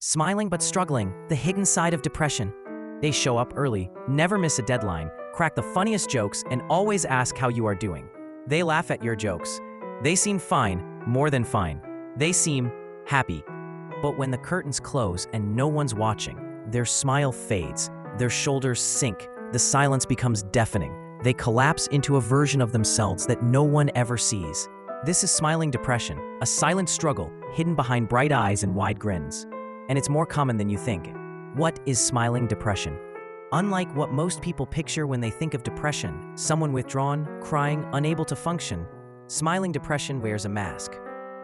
Smiling but struggling, the hidden side of depression. They show up early, never miss a deadline, crack the funniest jokes, and always ask how you are doing. They laugh at your jokes. They seem fine, more than fine. They seem happy. But when the curtains close and no one's watching, their smile fades, their shoulders sink, the silence becomes deafening. They collapse into a version of themselves that no one ever sees. This is smiling depression, a silent struggle hidden behind bright eyes and wide grins. And it's more common than you think. What is smiling depression? Unlike what most people picture when they think of depression, someone withdrawn, crying, unable to function, smiling depression wears a mask.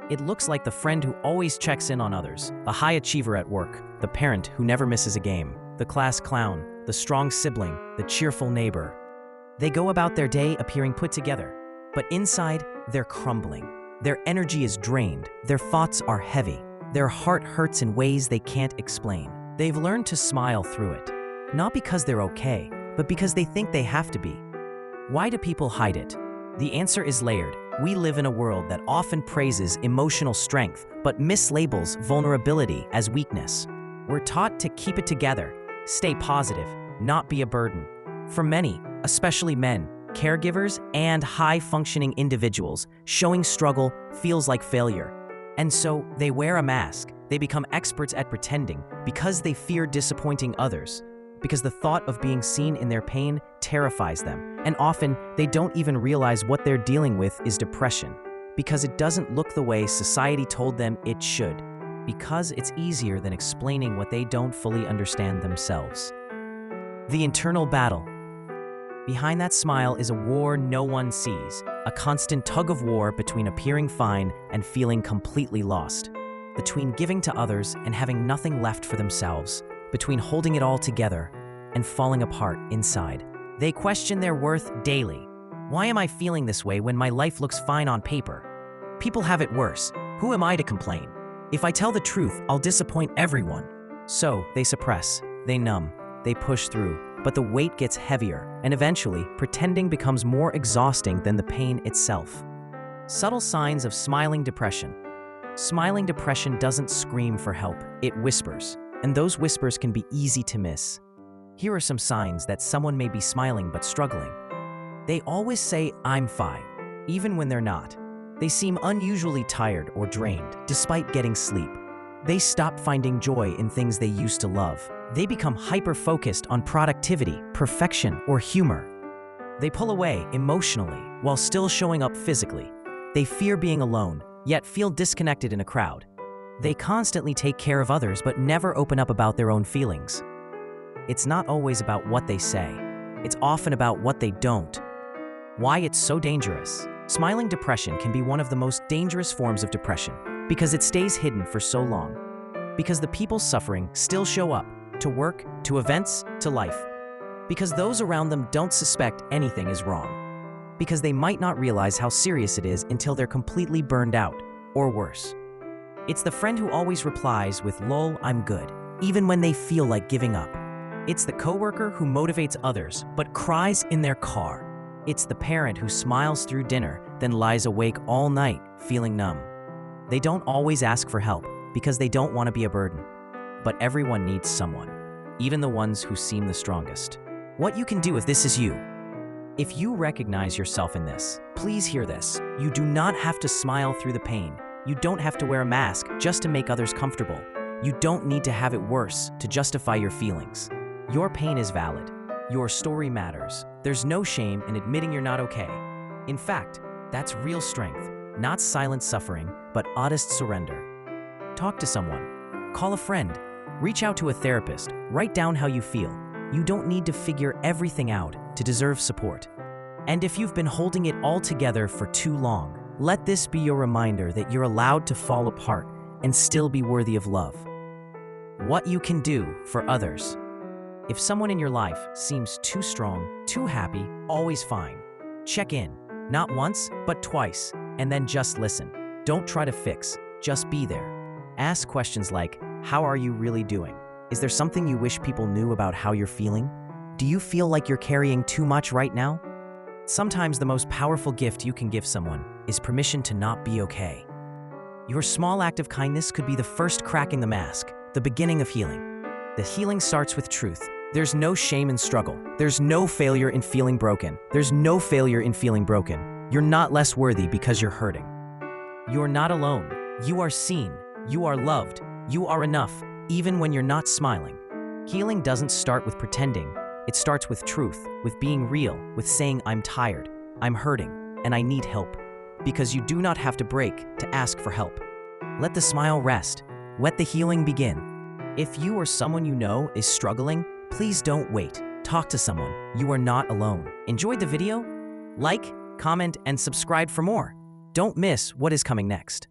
It looks like the friend who always checks in on others, the high achiever at work, the parent who never misses a game, the class clown, the strong sibling, the cheerful neighbor. They go about their day appearing put together, but inside, they're crumbling. Their energy is drained, their thoughts are heavy, their heart hurts in ways they can't explain. They've learned to smile through it, not because they're okay, but because they think they have to be. Why do people hide it? The answer is layered. We live in a world that often praises emotional strength, but mislabels vulnerability as weakness. We're taught to keep it together, stay positive, not be a burden. For many, especially men, caregivers, and high-functioning individuals, showing struggle feels like failure. And so they wear a mask. They become experts at pretending because they fear disappointing others, because the thought of being seen in their pain terrifies them, and often they don't even realize what they're dealing with is depression, because it doesn't look the way society told them it should, because it's easier than explaining what they don't fully understand themselves. The internal battle. Behind that smile is a war no one sees, a constant tug-of-war between appearing fine and feeling completely lost, between giving to others and having nothing left for themselves, between holding it all together and falling apart inside. They question their worth daily. Why am I feeling this way when my life looks fine on paper? People have it worse. Who am I to complain? If I tell the truth, I'll disappoint everyone. So they suppress, they numb, they push through, but the weight gets heavier, and eventually, pretending becomes more exhausting than the pain itself. Subtle signs of smiling depression. Smiling depression doesn't scream for help, it whispers, and those whispers can be easy to miss. Here are some signs that someone may be smiling but struggling. They always say, "I'm fine," even when they're not. They seem unusually tired or drained, despite getting sleep. They stop finding joy in things they used to love. They become hyper-focused on productivity, perfection, or humor. They pull away emotionally while still showing up physically. They fear being alone, yet feel disconnected in a crowd. They constantly take care of others but never open up about their own feelings. It's not always about what they say. It's often about what they don't. Why it's so dangerous. Smiling depression can be one of the most dangerous forms of depression because it stays hidden for so long. Because the people suffering still show up to work, to events, to life. Because those around them don't suspect anything is wrong. Because they might not realize how serious it is until they're completely burned out, or worse. It's the friend who always replies with "lol, I'm good," even when they feel like giving up. It's the coworker who motivates others but cries in their car. It's the parent who smiles through dinner, then lies awake all night, feeling numb. They don't always ask for help because they don't want to be a burden. But everyone needs someone, even the ones who seem the strongest. What you can do if this is you. If you recognize yourself in this, please hear this. You do not have to smile through the pain. You don't have to wear a mask just to make others comfortable. You don't need to have it worse to justify your feelings. Your pain is valid. Your story matters. There's no shame in admitting you're not okay. In fact, that's real strength, not silent suffering, but honest surrender. Talk to someone. Call a friend. Reach out to a therapist. Write down how you feel. You don't need to figure everything out to deserve support. And if you've been holding it all together for too long, let this be your reminder that you're allowed to fall apart and still be worthy of love. What you can do for others. If someone in your life seems too strong, too happy, always fine, check in. Not once, but twice, and then just listen. Don't try to fix, just be there. Ask questions like, how are you really doing? Is there something you wish people knew about how you're feeling? Do you feel like you're carrying too much right now? Sometimes the most powerful gift you can give someone is permission to not be okay. Your small act of kindness could be the first crack in the mask, the beginning of healing. The healing starts with truth. There's no shame in struggle. There's no failure in feeling broken. There's no failure in feeling broken. You're not less worthy because you're hurting. You're not alone. You are seen. You are loved. You are enough, even when you're not smiling. Healing doesn't start with pretending. It starts with truth, with being real, with saying, I'm tired, I'm hurting, and I need help. Because you do not have to break to ask for help. Let the smile rest. Let the healing begin. If you or someone you know is struggling, please don't wait. Talk to someone. You are not alone. Enjoyed the video? Like, comment, and subscribe for more. Don't miss what is coming next.